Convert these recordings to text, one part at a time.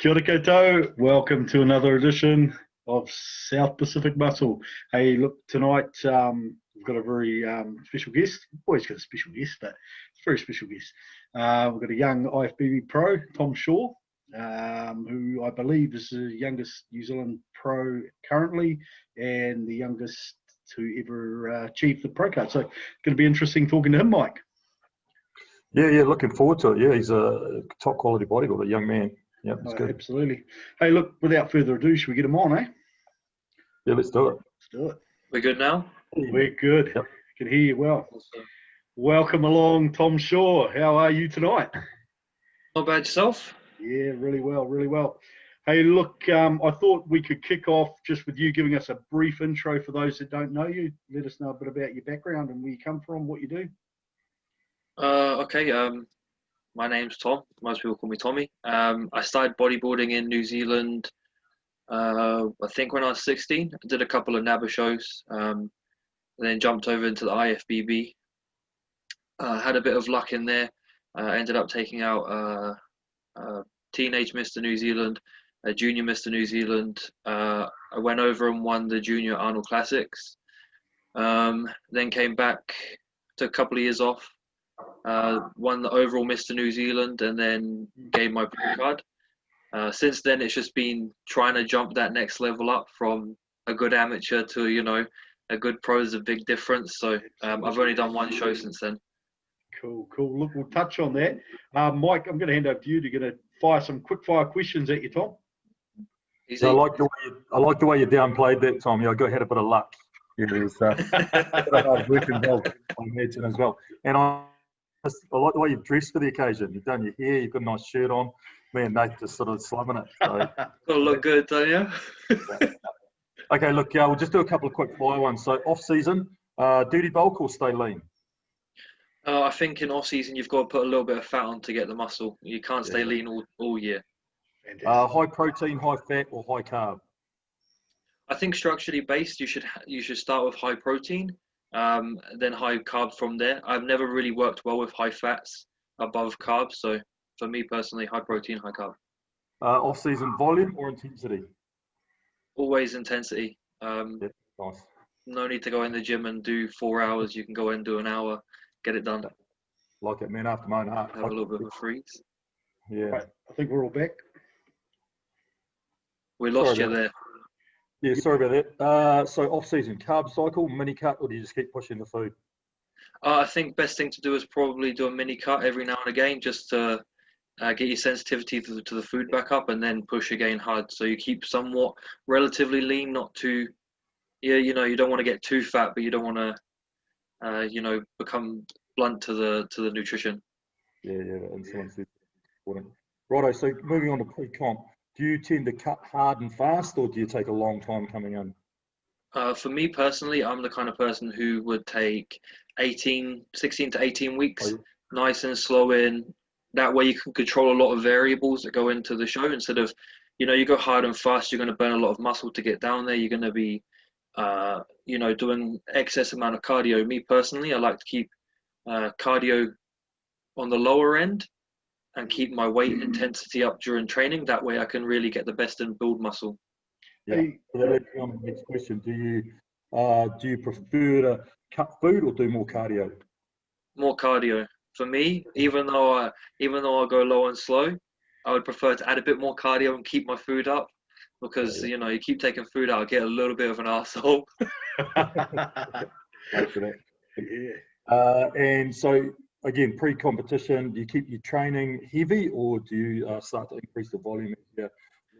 Kia ora koutou. Welcome to another edition of South Pacific Muscle. Hey, look, tonight we've got a very special guest. Always got a special guest, but it's a very special guest. We've got a young IFBB pro, Tom Shaw, who I believe is the youngest New Zealand pro currently and the youngest to ever achieve the pro card. So it's going to be interesting talking to him, Mike. Yeah, looking forward to it. Yeah, he's a top quality bodybuilder, young man. Yeah, that's good. Absolutely. Hey, look, without further ado, should we get him on, eh? Yeah, let's do it. Let's do it. We're good now? We're good. Yep. Can hear you well. Awesome. Welcome along, Tom Shaw. How are you tonight? Not bad yourself? Yeah, really well, really well. Hey, look, I thought we could kick off just with you giving us a brief intro for those that don't know you. Let us know a bit about your background and where you come from, what you do. Okay. My name's Tom. Most people call me Tommy. I started bodybuilding in New Zealand, I think when I was 16. I did a couple of NABBA shows, and then jumped over into the IFBB. Had a bit of luck in there. Ended up taking out teenage Mr. New Zealand, a junior Mr. New Zealand. I went over and won the Junior Arnold Classics. Then came back, took a couple of years off. Won the overall Mr. New Zealand and then gained my pro card. Since then, it's just been trying to jump that next level up from a good amateur to, a good pro is a big difference. So I've only done one show since then. Cool. Look, we'll touch on that. Mike, I'm going to hand over to you to fire some quick fire questions at you, Tom. Easy. I like the way you downplayed that, Tom. Yeah, I had a bit of luck. Yeah, there's a bit of hard work involved, I imagine, as well. And I like the way you've dressed for the occasion. You've done your hair, you've got a nice shirt on. Me and Nate just sort of slumming it. So. Gotta look good, don't you? Okay, look, we'll just do a couple of quick fire ones. So off season, duty bulk or stay lean? I think in off season you've got to put a little bit of fat on to get the muscle. You can't stay lean all year. High protein, high fat, or high carb? I think structurally based, you should start with high protein, then high carb from there. I've never really worked well with high fats above carbs, so for me personally, high protein, high carb. Off season volume or intensity? Always intensity. Nice. No need to go in the gym and do 4 hours. You can go in, do an hour, get it done. Like it, man, after my own heart. Have a little bit of a freeze. Yeah. Right, I think we're all back. We lost you there. Yeah, sorry about that. So off-season, carb cycle, mini cut, or do you just keep pushing the food? I think best thing to do is probably do a mini cut every now and again, just to get your sensitivity to the food back up, and then push again hard. So you keep somewhat relatively lean, not too. Yeah, you don't want to get too fat, but you don't want to, become blunt to the nutrition. Yeah, insulin's important. Righto. So moving on to pre-comp. Do you tend to cut hard and fast, or do you take a long time coming in? For me personally, I'm the kind of person who would take 16 to 18 weeks, nice and slow in. That way you can control a lot of variables that go into the show instead of, you go hard and fast, you're going to burn a lot of muscle to get down there. You're going to be, doing excess amount of cardio. Me personally, I like to keep cardio on the lower end and keep my weight intensity up during training. That way I can really get the best and build muscle. Yeah. So that leads me on to the next question. Do you prefer to cut food or do more cardio? More cardio. For me, even though I go low and slow, I would prefer to add a bit more cardio and keep my food up, because you keep taking food out, I get a little bit of an arsehole. And so again, pre-competition, do you keep your training heavy, or do you start to increase the volume as you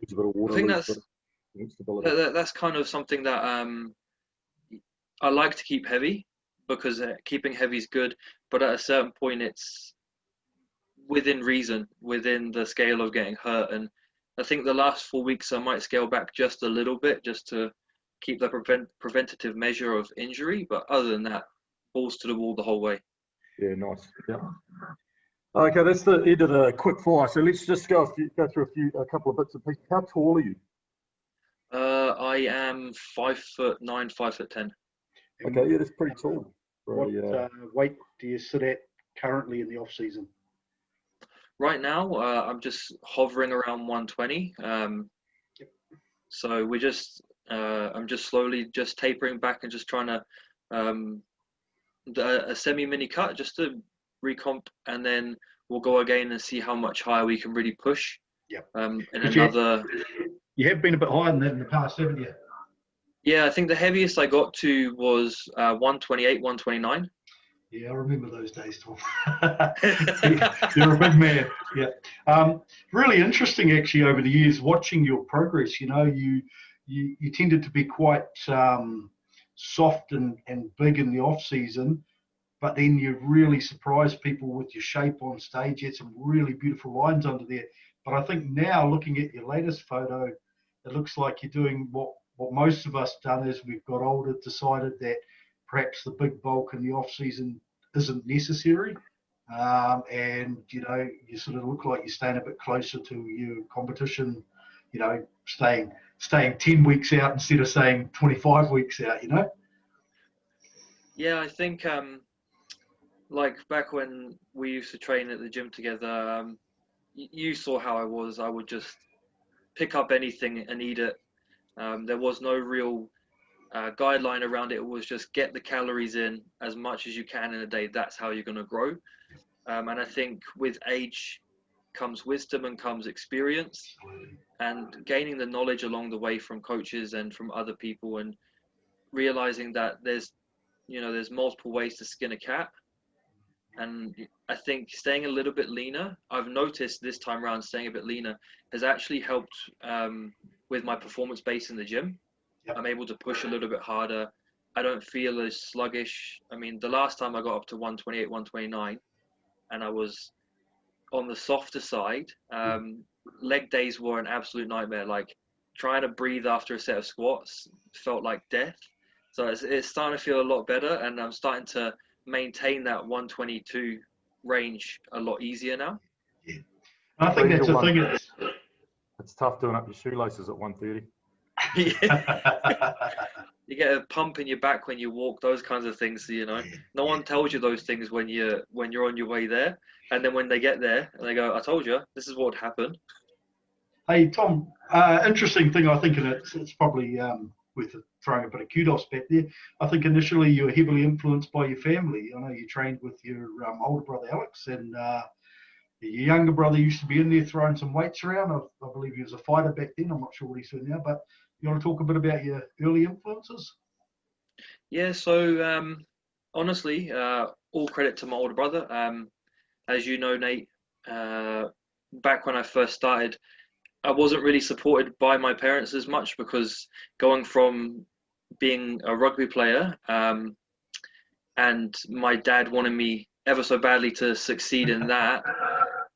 lose a bit of water? I think that's kind of something that I like to keep heavy, because keeping heavy is good, but at a certain point it's within reason, within the scale of getting hurt. And I think the last 4 weeks I might scale back just a little bit, just to keep the preventative measure of injury, but other than that, balls to the wall the whole way. Yeah, nice. Yeah. Okay, that's the end of the quick fire. So let's just go through a couple of bits and pieces. How tall are you? I am 5'9", 5'10". Okay, yeah, that's pretty tall. What weight do you sit at currently in the off season? Right now, I'm just hovering around 120. So I'm just slowly just tapering back and just trying to a semi-mini cut just to recomp, and then we'll go again and see how much higher we can really push. Yeah. In But another. You have been a bit higher than that in the past, haven't you? Yeah, I think the heaviest I got to was 128, 129. Yeah, I remember those days, Tom. You're a big man. Yeah. Really interesting, actually, over the years, watching your progress. You know, you tended to be quite soft and big in the off season, but then you really surprised people with your shape on stage. You had some really beautiful lines under there. But I think now, looking at your latest photo, it looks like you're doing what most of us done as we've got older, decided that perhaps the big bulk in the off season isn't necessary. And, you know, you sort of look like you're staying a bit closer to your competition, you know, staying 10 weeks out instead of saying 25 weeks out, you know? Yeah, I think like back when we used to train at the gym together, you saw how I was. I would just pick up anything and eat it. There was no real guideline around it. It was just get the calories in as much as you can in a day. That's how you're going to grow. And I think with age comes wisdom and comes experience, and gaining the knowledge along the way from coaches and from other people, and realizing that there's multiple ways to skin a cat. And I think staying a little bit leaner, I've noticed this time around staying a bit leaner has actually helped with my performance base in the gym. Yep. I'm able to push a little bit harder. I don't feel as sluggish. I mean, the last time I got up to 128, 129, and I was on the softer side, leg days were an absolute nightmare. Like trying to breathe after a set of squats felt like death. So it's starting to feel a lot better, and I'm starting to maintain that 122 range a lot easier now. Yeah. I think that's the thing. It's tough doing up your shoelaces at 130. You get a pump in your back when you walk, those kinds of things, you know. No one tells you those things when you're on your way there, and then when they get there and they go, I told you this is what would happen. Hey Tom, interesting thing, I think, and it's probably worth throwing a bit of kudos back there. I think initially you were heavily influenced by your family. I know you trained with your older brother Alex, and your younger brother used to be in there throwing some weights around. I believe he was a fighter back then. I'm not sure what he's doing now, but you want to talk a bit about your early influences? Yeah, so honestly, all credit to my older brother. As you know, Nate, back when I first started, I wasn't really supported by my parents as much, because going from being a rugby player and my dad wanted me ever so badly to succeed in that,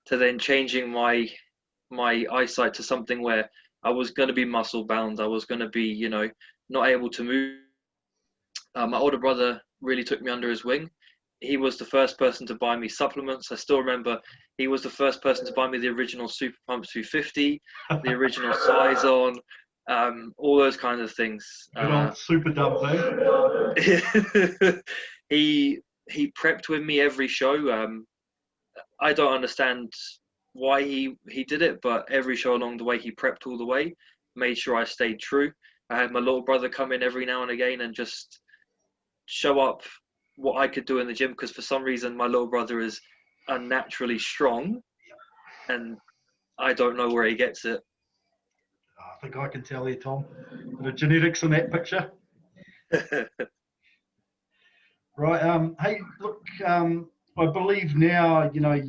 to then changing my eyesight to something where I was going to be muscle bound, I was going to be, you know, not able to move. My older brother really took me under his wing. He was the first person to buy me supplements. I still remember he was the first person to buy me the original Super Pump 250, the original Size On, all those kinds of things. Good old Super Dubs, eh? He prepped with me every show. I don't understand why he did it, but every show along the way he prepped all the way, made sure I stayed true. I had my little brother come in every now and again and just show up what I could do in the gym, because for some reason my little brother is unnaturally strong, and I don't know where he gets it. I think I can tell you, Tom. The genetics in that picture. Right. Hey, look. I believe now, you know,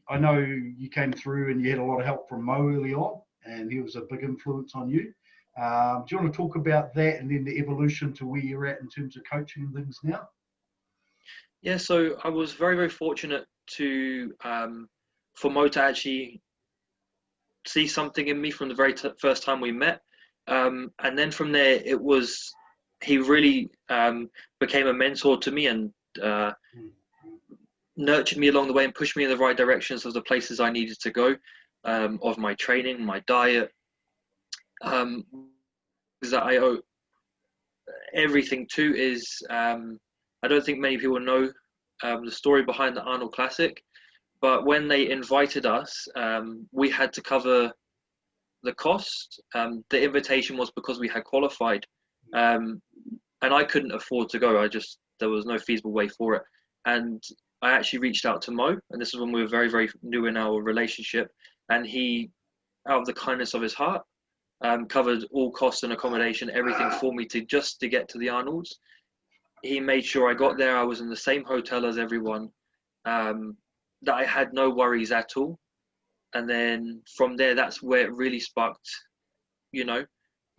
I know you came through and you had a lot of help from Mo early on, and he was a big influence on you. Do you want to talk about that and then the evolution to where you're at in terms of coaching and things now? Yeah, so I was very, very fortunate to for Mo to actually see something in me from the very first time we met, and then from there he really became a mentor to me, and nurtured me along the way and pushed me in the right directions of the places I needed to go, of my training, my diet, because I owe everything to is I don't think many people know the story behind the Arnold Classic, But when they invited us, we had to cover the cost. The invitation was because we had qualified, and I couldn't afford to go. There was no feasible way for it. And I actually reached out to Mo, and this is when we were very, very new in our relationship. And he, out of the kindness of his heart, covered all costs and accommodation, everything for me to get to the Arnolds. He made sure I got there. I was in the same hotel as everyone, that I had no worries at all. And then from there, that's where it really sparked,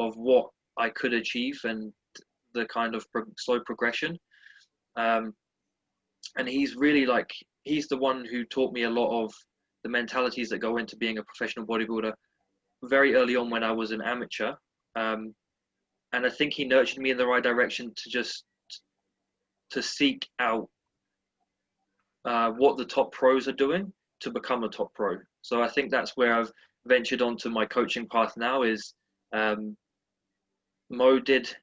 of what I could achieve and the kind of slow progression. And he's really he's the one who taught me a lot of the mentalities that go into being a professional bodybuilder very early on when I was an amateur. And I think he nurtured me in the right direction to seek out what the top pros are doing to become a top pro. So I think that's where I've ventured onto my coaching path now. Is Mo did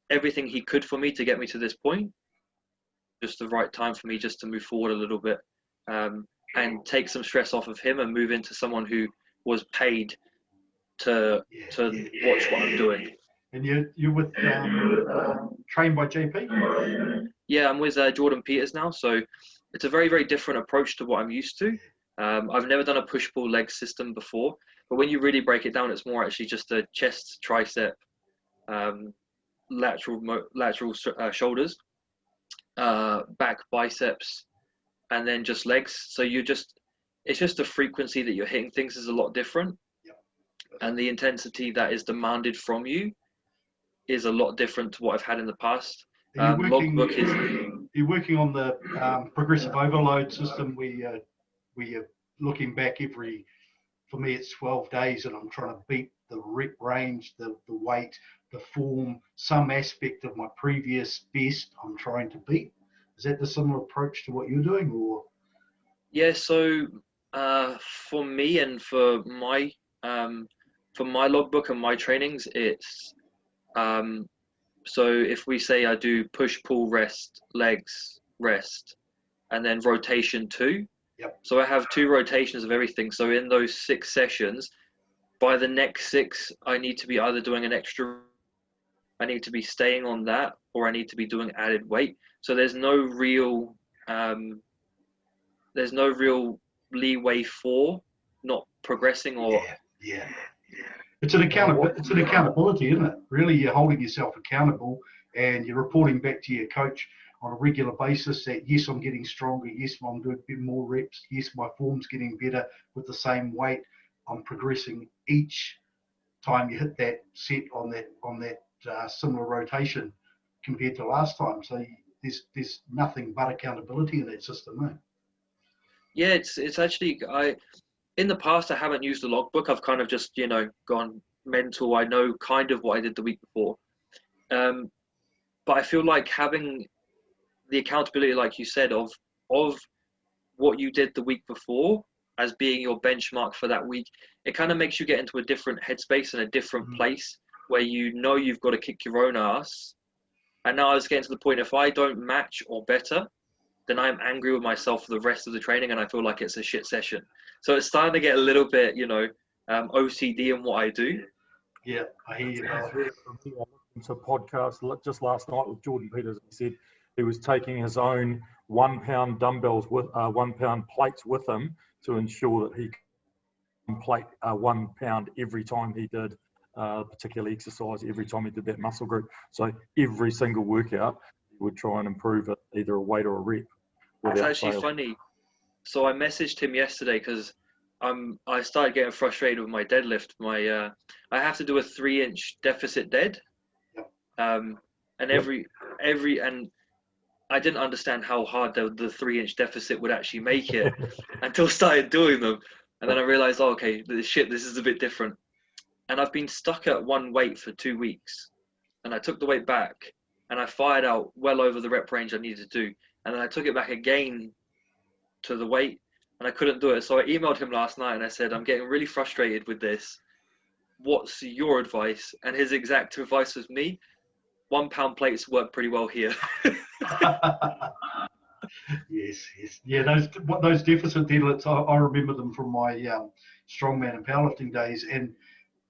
everything he could for me to get me to this point. Just the right time for me just to move forward a little bit, and take some stress off of him and move into someone who was paid to watch what I'm doing. And you're with trained by GP? Yeah, I'm with Jordan Peters now. So it's a very, very different approach to what I'm used to. I've never done a push-pull leg system before, but when you really break it down, it's more actually just a chest, tricep, lateral shoulders, back, biceps, and then just legs. So it's just the frequency that you're hitting things is a lot different. Yep. And the intensity that is demanded from you is a lot different to what I've had in the past. You're working on the progressive overload system where you're looking back for me it's 12 days and I'm trying to beat the rep range, the weight, the form, some aspect of my previous best I'm trying to beat. Is that the similar approach to what you're doing, or? Yeah, so for me and for my logbook and my trainings, it's so if we say I do push, pull, rest, legs, rest, and then rotation 2. Yep. So I have 2 rotations of everything. So in those 6 sessions, by the next 6, I need to be either doing an extra, I need to be staying on that, or I need to be doing added weight. So there's no real leeway for not progressing or. Yeah. It's an accountability, isn't it? Really, you're holding yourself accountable and you're reporting back to your coach on a regular basis that, yes, I'm getting stronger. Yes, I'm doing a bit more reps. Yes, my form's getting better with the same weight. I'm progressing each time you hit that set on that similar rotation compared to last time. So there's nothing but accountability in that system, eh? Yeah, it's actually, in the past, I haven't used the logbook. I've kind of just, gone mental. I know kind of what I did the week before. But I feel like having the accountability, like you said, of what you did the week before as being your benchmark for that week, it kind of makes you get into a different headspace and a different place where you've got to kick your own ass. And now I was getting to the point, if I don't match or better, then I'm angry with myself for the rest of the training and I feel like it's a shit session. So it's starting to get a little bit, OCD in what I do. Yeah, I hear you. I listened to a podcast just last night with Jordan Peters. He said he was taking his own 1 pound dumbbells with 1 pound plates with him to ensure that he could plate 1 pound every time he did a particular exercise, every time he did that muscle group. So every single workout, he would try and improve it, either a weight or a rep. It's actually funny. So I messaged him yesterday because I started getting frustrated with my deadlift. I have to do a 3-inch deficit dead, and and I didn't understand how hard the 3-inch deficit would actually make it until I started doing them, and then I realized, oh, okay, this is a bit different. And I've been stuck at one weight for 2 weeks, and I took the weight back, and I fired out well over the rep range I needed to do, and then I took it back again to the weight, and I couldn't do it. So I emailed him last night and I said, I'm getting really frustrated with this. What's your advice? And his exact advice was 1 pound plates work pretty well here. Yes, yes. Yeah, those deficit deadlifts, I remember them from my strongman and powerlifting days. And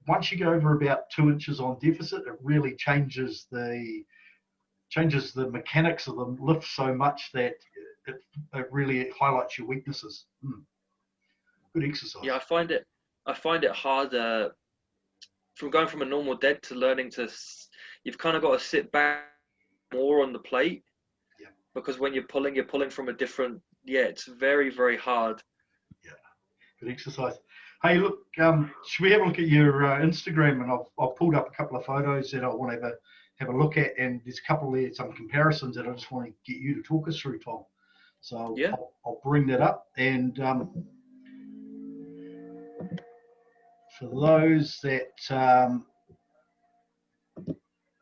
once you go over about 2 inches on deficit, it really changes the mechanics of the lift so much that it really highlights your weaknesses. Good exercise. Yeah, I find it hard from going from a normal dead to learning to. You've kind of got to sit back more on the plate. Yeah. Because when you're pulling from a different. Yeah, it's very, very hard. Yeah, good exercise. Hey, look, should we have a look at your Instagram? And I've pulled up a couple of photos that I want to have a look at, and there's a couple there, some comparisons that I just want to get you to talk us through, Tom. So Yeah. I'll bring that up. And for those that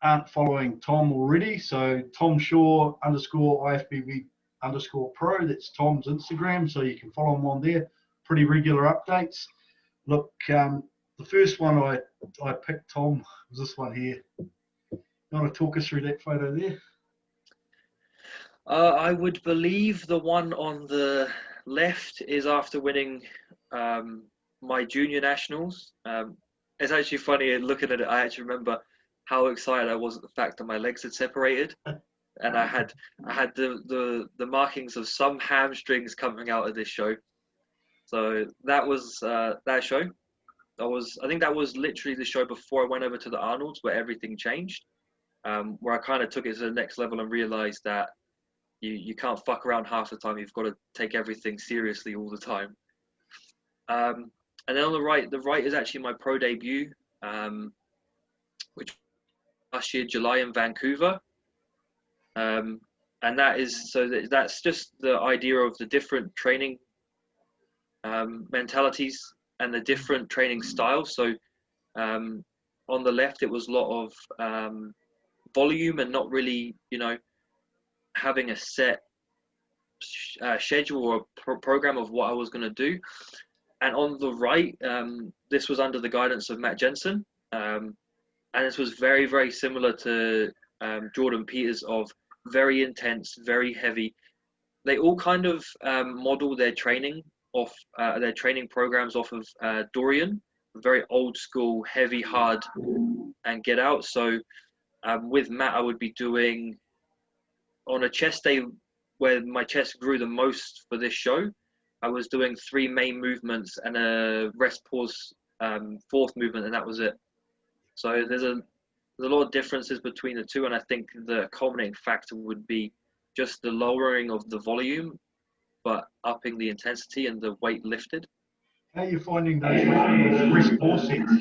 aren't following Tom already, so Tom Shaw _IFBB _pro, that's Tom's Instagram, so you can follow him on there. Pretty regular updates. Look, the first one I picked, Tom, was this one here. You want to talk us through that photo there? I would believe the one on the left is after winning my junior nationals. It's actually funny looking at it. I actually remember how excited I was at the fact that my legs had separated, and I had the markings of some hamstrings coming out of this show. So that was that show. I think that was literally the show before I went over to the Arnold's, where everything changed, where I kind of took it to the next level and realized that you can't fuck around half the time. You've got to take everything seriously all the time. And then on the right is actually my pro debut, which last year July in Vancouver. And that's just the idea of the different training mentalities and the different training styles. So on the left, it was a lot of volume and not really, having a set schedule or a program of what I was going to do. And on the right, this was under the guidance of Matt Jensen. And this was very, very similar to Jordan Peters, of very intense, very heavy. They all kind of model their training their training programs off of Dorian, very old school, heavy, hard, and get out. So with Matt, I would be doing on a chest day where my chest grew the most for this show. I was doing 3 main movements and a rest pause 4th movement, and that was it. So there's a lot of differences between the two, and I think the culminating factor would be just the lowering of the volume, but upping the intensity and the weight lifted. How are you finding those rest pause sets?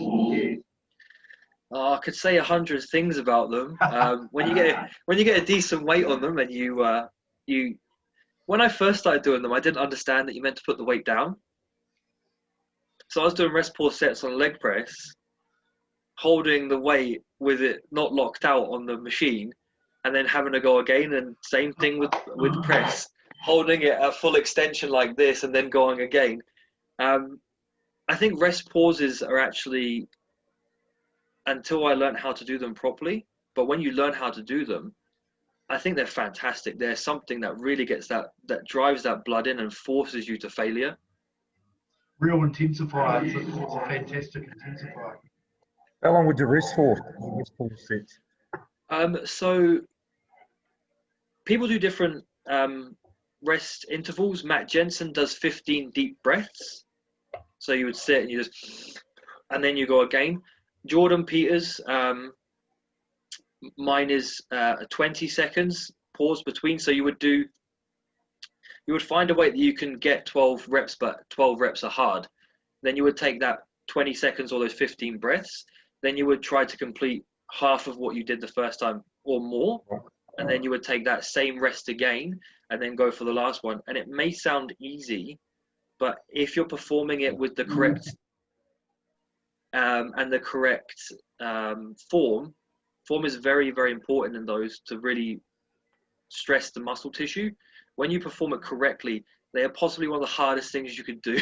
I could say 100 things about them. When you get a decent weight on them, and you when I first started doing them, I didn't understand that you meant to put the weight down. So I was doing rest pause sets on leg press, holding the weight with it not locked out on the machine, and then having to go again. And same thing with press, holding it at full extension like this, and then going again. I think rest pauses are actually, until I learned how to do them properly, but when you learn how to do them, I think they're fantastic. They're something that really gets that drives that blood in and forces you to failure. Real intensifier. It's a fantastic intensifier. How long would you rest for? Rest pause sets? So people do different rest intervals. Matt Jensen does 15 deep breaths. So you would sit and you just, and then you go again. Jordan Peters, mine is 20 seconds pause between. So you would find a way that you can get 12 reps, but 12 reps are hard. Then you would take that 20 seconds or those 15 breaths. Then you would try to complete half of what you did the first time or more. And then you would take that same rest again and then go for the last one. And it may sound easy, but if you're performing it with the correct and the correct form is very, very important in those to really stress the muscle tissue. When you perform it correctly, they are possibly one of the hardest things you could do.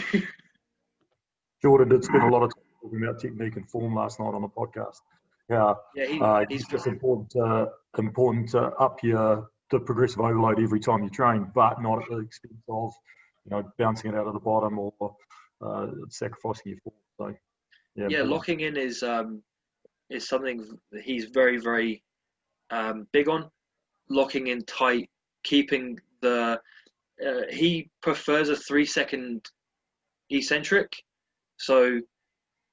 Jordan did spend a lot of time talking about technique and form last night on the podcast. Yeah, Yeah, it's just important to up your the progressive overload every time you train, but not at the expense of, bouncing it out of the bottom or sacrificing your form. So, yeah, locking in is something that he's very, very big on. Locking in tight, keeping the. He prefers a 3-second eccentric, so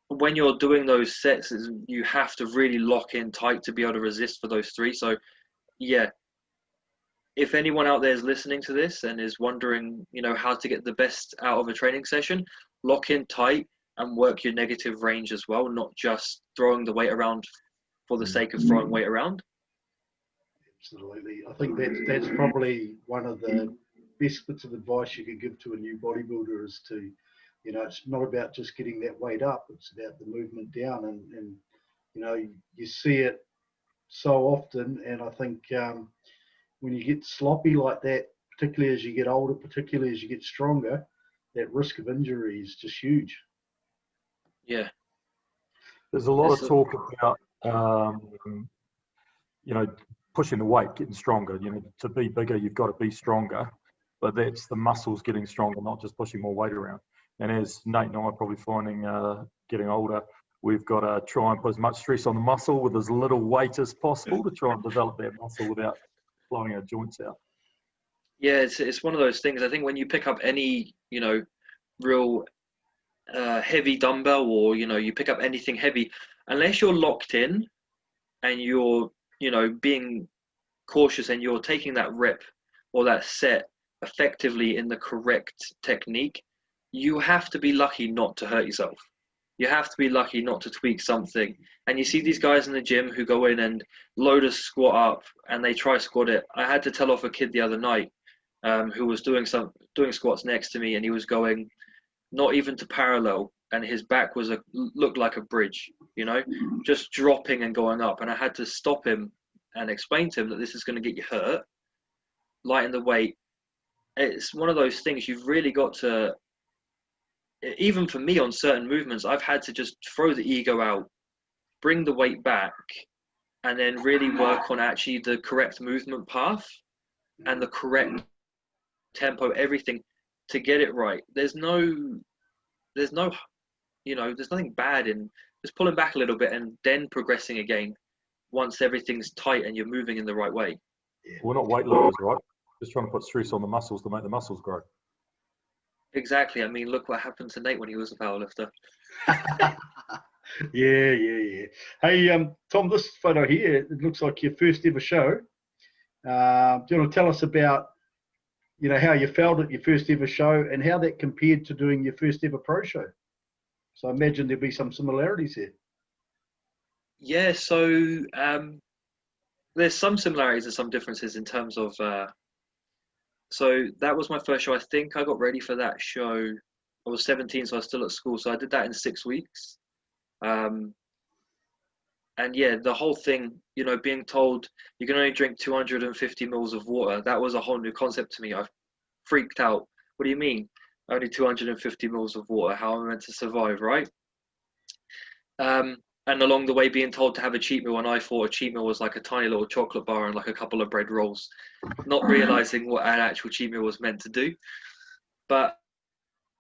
when you're doing those sets, you have to really lock in tight to be able to resist for those 3. So, yeah, if anyone out there is listening to this and is wondering, how to get the best out of a training session, lock in tight and work your negative range as well, not just throwing the weight around for the sake of throwing weight around. Absolutely. I think that's probably one of the best bits of advice you could give to a new bodybuilder is to, it's not about just getting that weight up, it's about the movement down. And you see it so often. And I think when you get sloppy like that, particularly as you get older, particularly as you get stronger, that risk of injury is just huge. Yeah. There's a lot of talk about, pushing the weight, getting stronger. To be bigger, you've got to be stronger. But that's the muscles getting stronger, not just pushing more weight around. And as Nate and I are probably finding getting older, we've got to try and put as much stress on the muscle with as little weight as possible to try and develop that muscle without blowing our joints out. Yeah, it's one of those things. I think when you pick up any, real heavy dumbbell or, you pick up anything heavy, unless you're locked in and you're, being cautious and you're taking that rep or that set effectively in the correct technique, you have to be lucky not to hurt yourself. You have to be lucky not to tweak something. And you see these guys in the gym who go in and load a squat up and they try squat it. I had to tell off a kid the other night who was doing squats next to me, and he was going not even to parallel, and his back looked like a bridge, just dropping and going up. And I had to stop him and explain to him that this is going to get you hurt. Lighten the weight. It's one of those things you've really got to, even for me on certain movements, I've had to just throw the ego out, bring the weight back, and then really work on actually the correct movement path and the correct tempo, everything to get it right. There's nothing bad in just pulling back a little bit and then progressing again once everything's tight and you're moving in the right way. We're not weightlifters, right? Just trying to put stress on the muscles to make the muscles grow. Exactly. I mean, look what happened to Nate when he was a powerlifter. Yeah. Hey, Tom, this photo here, it looks like your first ever show. Do you want to tell us about, how you felt at your first ever show and how that compared to doing your first ever pro show? So I imagine there'll be some similarities here. Yeah, so there's some similarities and some differences in terms of, so that was my first show. I think I got ready for that show. I was 17, so I was still at school. So I did that in 6 weeks. And yeah, the whole thing, being told you can only drink 250 mils of water, that was a whole new concept to me. I freaked out. What do you mean? Only 250 mils of water? How am I meant to survive, right? And along the way being told to have a cheat meal, and I thought a cheat meal was like a tiny little chocolate bar and like a couple of bread rolls, not realizing what an actual cheat meal was meant to do. But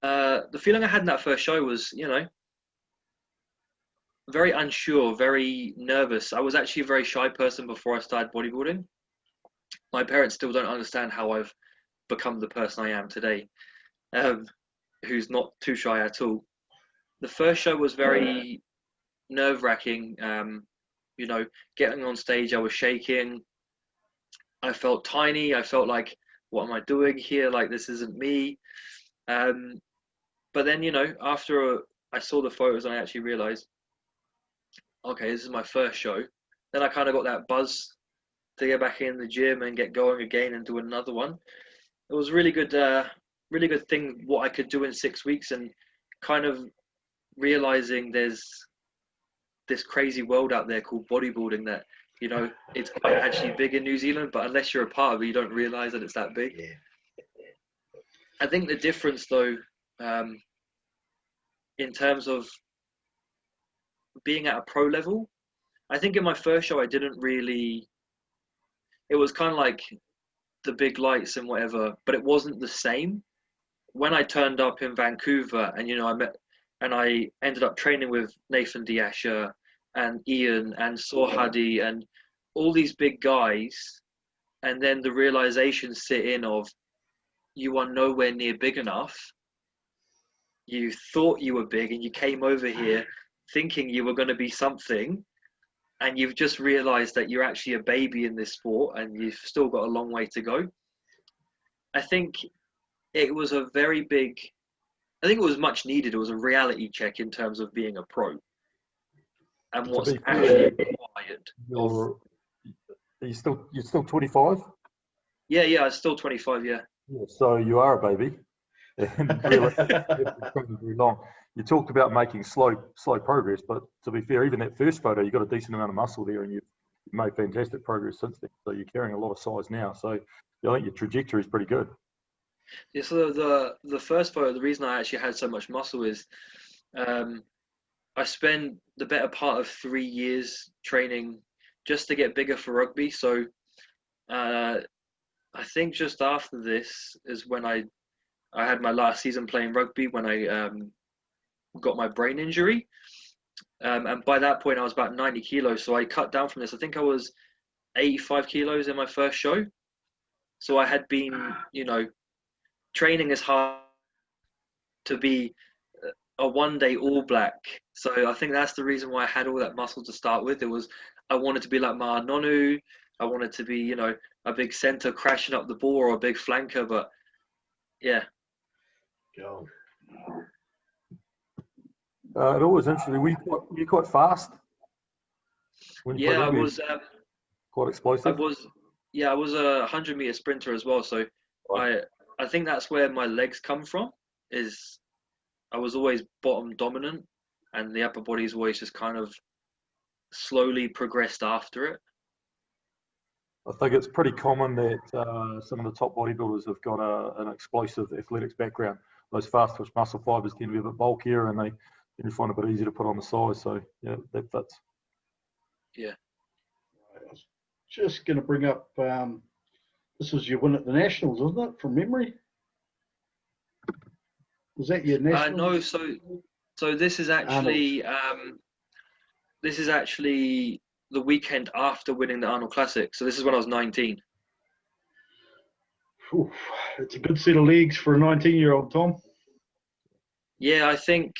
the feeling I had in that first show was, very unsure, very nervous. I was actually a very shy person before I started bodybuilding. My parents still don't understand how I've become the person I am today, who's not too shy at all. The first show was very nerve-wracking. Getting on stage, I was shaking. I felt tiny. I felt like, what am I doing here? Like, this isn't me. But then, after I saw the photos and I actually realized, okay, this is my first show. Then I kind of got that buzz to get back in the gym and get going again and do another one. It was really good thing what I could do in 6 weeks, and kind of realizing there's this crazy world out there called bodybuilding that, it's quite actually big in New Zealand, but unless you're a part of it, you don't realize that it's that big. Yeah. I think the difference though, in terms of being at a pro level, I think in my first show, it was kind of like the big lights and whatever, but it wasn't the same. When I turned up in Vancouver, and I ended up training with Nathan Diasher and Ian and Sorhadi and all these big guys, and then the realization set in of you are nowhere near big enough. You thought you were big, and you came over here thinking you were going to be something, and you've just realized that you're actually a baby in this sport, and you've still got a long way to go. I think it was a very big, I think it was much needed. It was a reality check in terms of being a pro and what's actually required. You're still 25? Yeah, I was still 25, yeah. So you are a baby. And really, very long. You talked about making slow progress, but to be fair, even that first photo, you got a decent amount of muscle there, and you've made fantastic progress since then. So you're carrying a lot of size now. So I think your trajectory is pretty good. Yeah, so the first photo, the reason I actually had so much muscle is I spent the better part of 3 years training just to get bigger for rugby. So I think just after this is when I had my last season playing rugby, when I got my brain injury. And by that point, I was about 90 kilos. So I cut down from this. I think I was 85 kilos in my first show. So I had been, training as hard to be a one-day All Black. So I think that's the reason why I had all that muscle to start with. It was, I wanted to be like Ma'a Nonu. I wanted to be, a big centre crashing up the ball, or a big flanker. But yeah. Go. It always interesting. Were you quite fast? Yeah, I was. Quite explosive. I was a 100-meter sprinter as well. So right. I think that's where my legs come from. Is I was always bottom dominant, and the upper body's always just kind of slowly progressed after it. I think it's pretty common that some of the top bodybuilders have got an explosive athletics background. Those fast twitch muscle fibers tend to be a bit bulkier, and you find it a bit easier to put on the size. So yeah, that fits. Yeah. I was just going to bring up. This was your win at the Nationals, wasn't it? From memory. Was that your Nationals? No. So this is actually the weekend after winning the Arnold Classic. So this is when I was 19. Oof, it's a good set of legs for a 19-year-old, Tom. Yeah, I think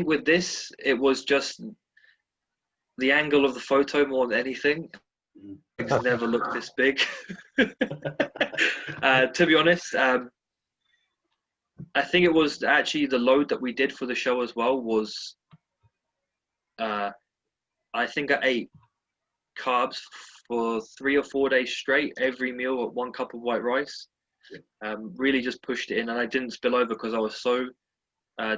with this, it was just the angle of the photo more than anything. It's never looked this big. To be honest, I think it was actually the load that we did for the show as well was, I think I ate carbs for 3 or 4 days straight, every meal at 1 cup of white rice. Really just pushed it in, and I didn't spill over because I was so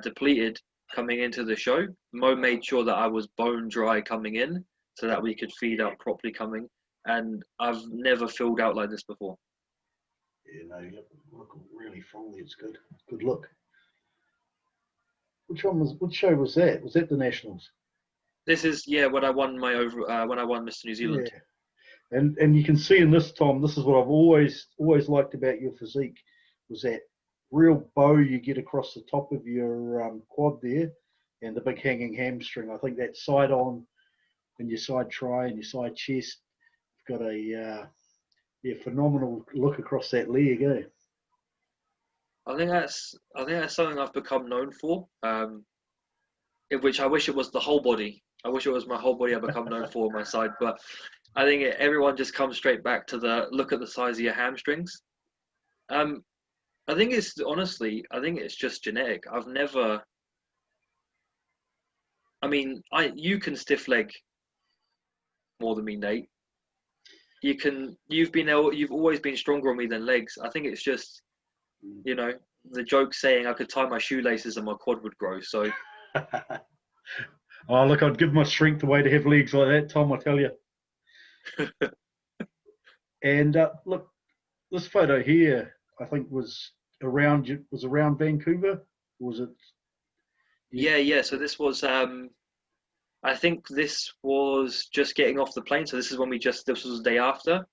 depleted coming into the show. Mo made sure that I was bone dry coming in so that we could feed up properly coming, and I've never filled out like this before. Yeah, no, you look really full. It's good. Good look. Which show was that? Was that the Nationals? This is when I won when I won Mr. New Zealand. Yeah. And you can see in this, Tom, this is what I've always liked about your physique, was that real bow you get across the top of your quad there, and the big hanging hamstring. I think that side on and your side try and your side chest, you've got a phenomenal look across that leg, eh? I think that's something I've become known for. In which I wish it was the whole body. I wish it was my whole body I become known for on my side, but I think everyone just comes straight back to the look at the size of your hamstrings. I think it's just genetic. You can stiff leg more than me, Nate. You've always been stronger on me than legs. I think it's just, the joke saying I could tie my shoelaces and my quad would grow. So. Oh, look, I'd give my strength away to have legs like that, Tom, I tell you. And look, this photo here, I think was around Vancouver, or was it? Yeah. So this was, I think this was just getting off the plane. So this is when this was the day after.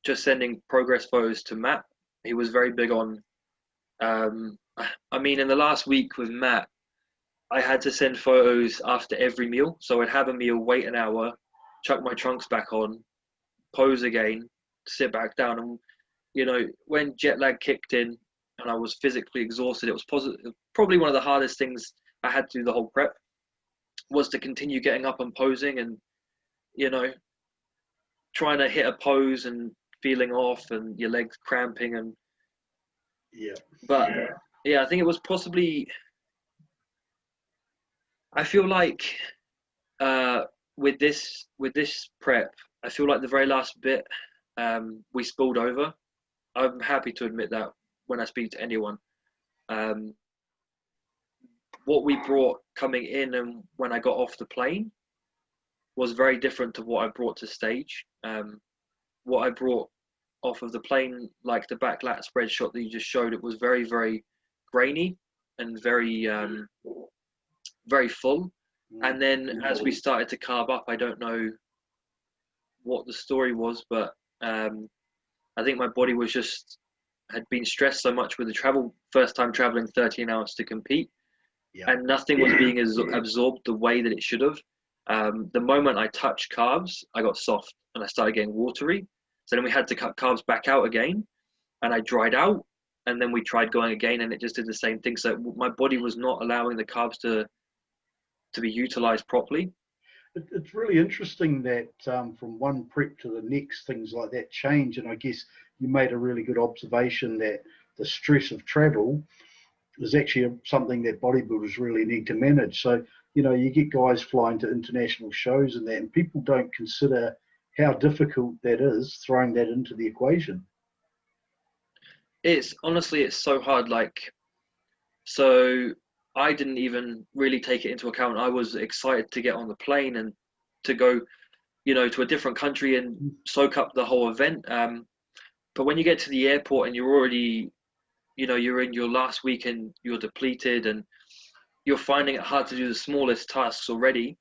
just sending progress photos to Matt. He was very big on. I mean, in the last week with Matt, I had to send photos after every meal. So I'd have a meal, wait an hour, chuck my trunks back on, pose again, sit back down. And, you know, when jet lag kicked in and I was physically exhausted, it was probably one of the hardest things I had to do the whole prep, was to continue getting up and posing and, you know, trying to hit a pose and feeling off and your legs cramping. And but yeah, I think it was possibly, I feel like with this prep, I feel like the very last bit we spilled over. I'm happy to admit that when I speak to anyone. What we brought coming in and when I got off the plane was very different to what I brought to stage. What I brought off of the plane, like the back lat spread shot that you just showed, it was very, very grainy and very, very full. And then as we started to carb up, I don't know what the story was, but I think my body was had been stressed so much with the travel, first time traveling 13 hours to compete, and nothing was being absorbed the way that it should have. The moment I touched carbs, I got soft and I started getting watery. So then we had to cut carbs back out again, and I dried out, and then we tried going again, and it just did the same thing. So my body was not allowing the carbs to be utilized properly. It's really interesting that from one prep to the next, things like that change. And I guess you made a really good observation that the stress of travel is actually something that bodybuilders really need to manage. So, you know, you get guys flying to international shows and that, and people don't consider how difficult that is, throwing that into the equation. It's honestly, it's so hard. Like, so I didn't even really take it into account. I was excited to get on the plane and to go, you know, to a different country and soak up the whole event. But when you get to the airport and you're already, you know, you're in your last week and you're depleted and you're finding it hard to do the smallest tasks already,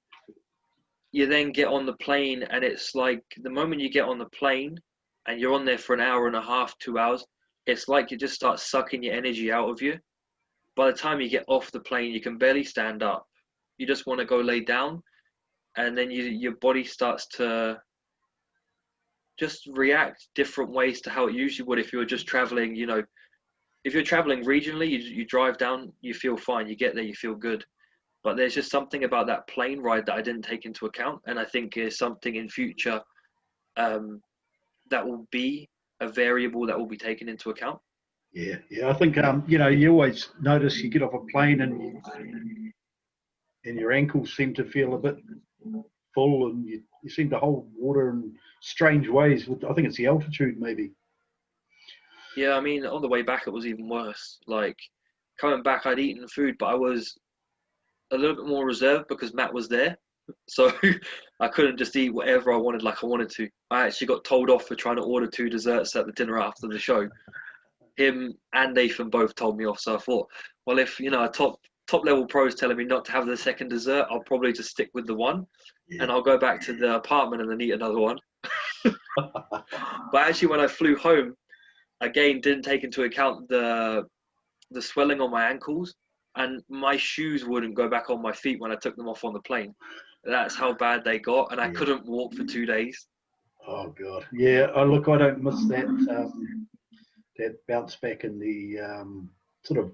you then get on the plane and it's like the moment you get on the plane and you're on there for an hour and a half, 2 hours, it's like it just starts sucking your energy out of you. By the time you get off the plane, you can barely stand up. You just want to go lay down. And then your body starts to just react different ways to how it usually would if you were just traveling. You know, if you're traveling regionally, you drive down, you feel fine. You get there, you feel good. But there's just something about that plane ride that I didn't take into account. And I think is something in future that will be a variable that will be taken into account. Yeah. I think, you know, you always notice you get off a plane and your ankles seem to feel a bit full and you seem to hold water in strange ways. I think it's the altitude maybe. Yeah, I mean, on the way back, it was even worse. Like, coming back, I'd eaten food, but I was a little bit more reserved because Matt was there. So I couldn't just eat whatever I wanted like I wanted to. I actually got told off for trying to order 2 desserts at the dinner after the show. Him and Nathan both told me off. So I thought, well, if, you know, a top level pro is telling me not to have the second dessert, I'll probably just stick with the one. Yeah. And I'll go back to the apartment and then eat another one. But actually, when I flew home, again, didn't take into account the swelling on my ankles, and my shoes wouldn't go back on my feet when I took them off on the plane. That's how bad they got, and I couldn't walk for 2 days. Oh God, yeah. Look, I don't miss that that bounce back in the sort of.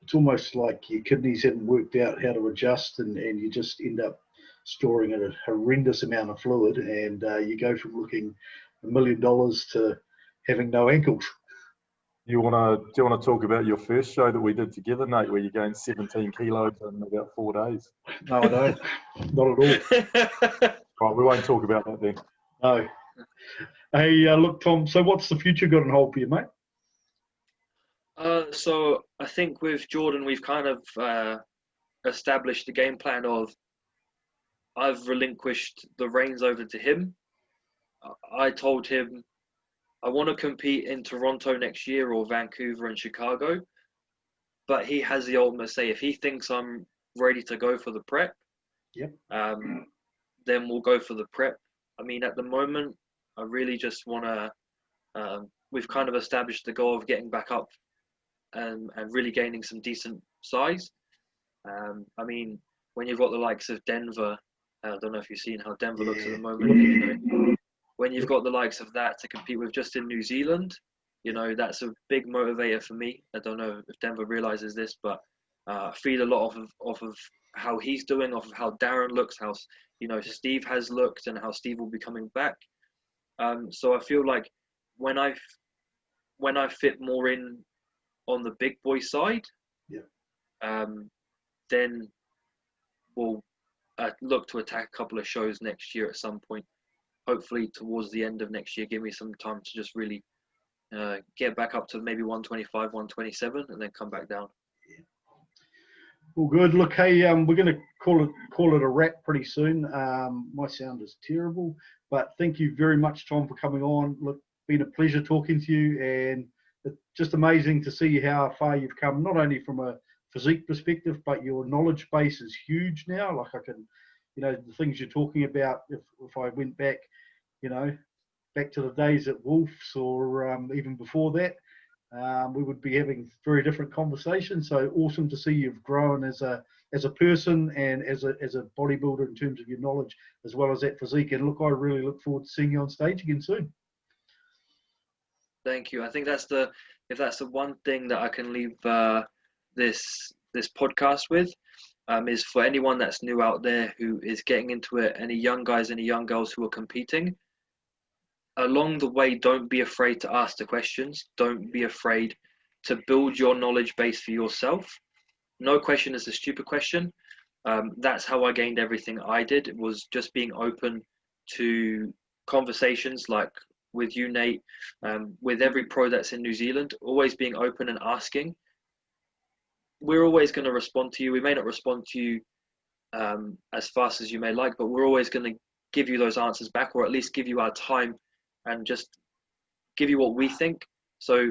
It's almost like your kidneys haven't worked out how to adjust, and you just end up storing a horrendous amount of fluid, and you go from looking $1 million to having no ankles. Do you want to talk about your first show that we did together, Nate, where you gained 17 kilos in about 4 days? No, I don't. Not at all. Right, we won't talk about that then. No. Hey, look, Tom, so what's the future got on hold for you, mate? So I think with Jordan, we've kind of established the game plan of I've relinquished the reins over to him. I told him I want to compete in Toronto next year or Vancouver and Chicago, but he has the ultimate say. If he thinks I'm ready to go for the prep, then we'll go for the prep. I mean, at the moment, I really just want to. We've kind of established the goal of getting back up and really gaining some decent size. I mean, when you've got the likes of Denver, I don't know if you've seen how Denver looks at the moment. You know, when you've got the likes of that to compete with just in New Zealand, you know, that's a big motivator for me. I don't know if Denver realizes this, but I feel a lot off of how he's doing, off of how Darren looks, how, you know, Steve has looked, and how Steve will be coming back. So I feel like when I fit more in on the big boy side, then we'll look to attack a couple of shows next year at some point. Hopefully towards the end of next year, give me some time to just really get back up to maybe 125, 127, and then come back down. All good. Look, hey, we're going to call it a wrap pretty soon. My sound is terrible, but thank you very much, Tom, for coming on. Look, been a pleasure talking to you, and it's just amazing to see how far you've come, not only from a physique perspective, but your knowledge base is huge now. Like I can, you know, the things you're talking about, if I went back, you know, back to the days at Wolves or even before that, we would be having very different conversations. So awesome to see you've grown as a person and as a bodybuilder in terms of your knowledge as well as that physique. And look, I really look forward to seeing you on stage again soon. Thank you. I think if that's the one thing that I can leave this podcast with, is for anyone that's new out there who is getting into it, any young guys, any young girls who are competing. Along the way, don't be afraid to ask the questions. Don't be afraid to build your knowledge base for yourself. No question is a stupid question. That's how I gained everything I did. It was just being open to conversations like with you, Nate, with every pro that's in New Zealand, always being open and asking. We're always going to respond to you. We may not respond to you as fast as you may like, but we're always going to give you those answers back, or at least give you our time and just give you what we think. So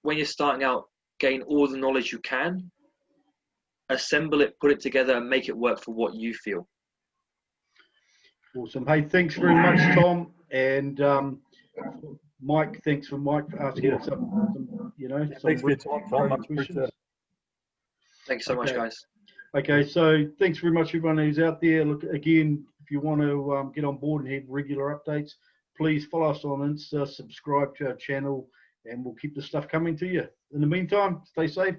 when you're starting out, gain all the knowledge you can, assemble it, put it together, and make it work for what you feel. Awesome. Hey, thanks very much, Tom. And Mike, thanks for Mike for asking some, you know, Thanks for your time, Tom. Much appreciated. Thank you so much, guys. Okay, so thanks very much, everyone who's out there. Look, again, if you want to get on board and have regular updates, please follow us on Insta, subscribe to our channel, and we'll keep the stuff coming to you. In the meantime, stay safe.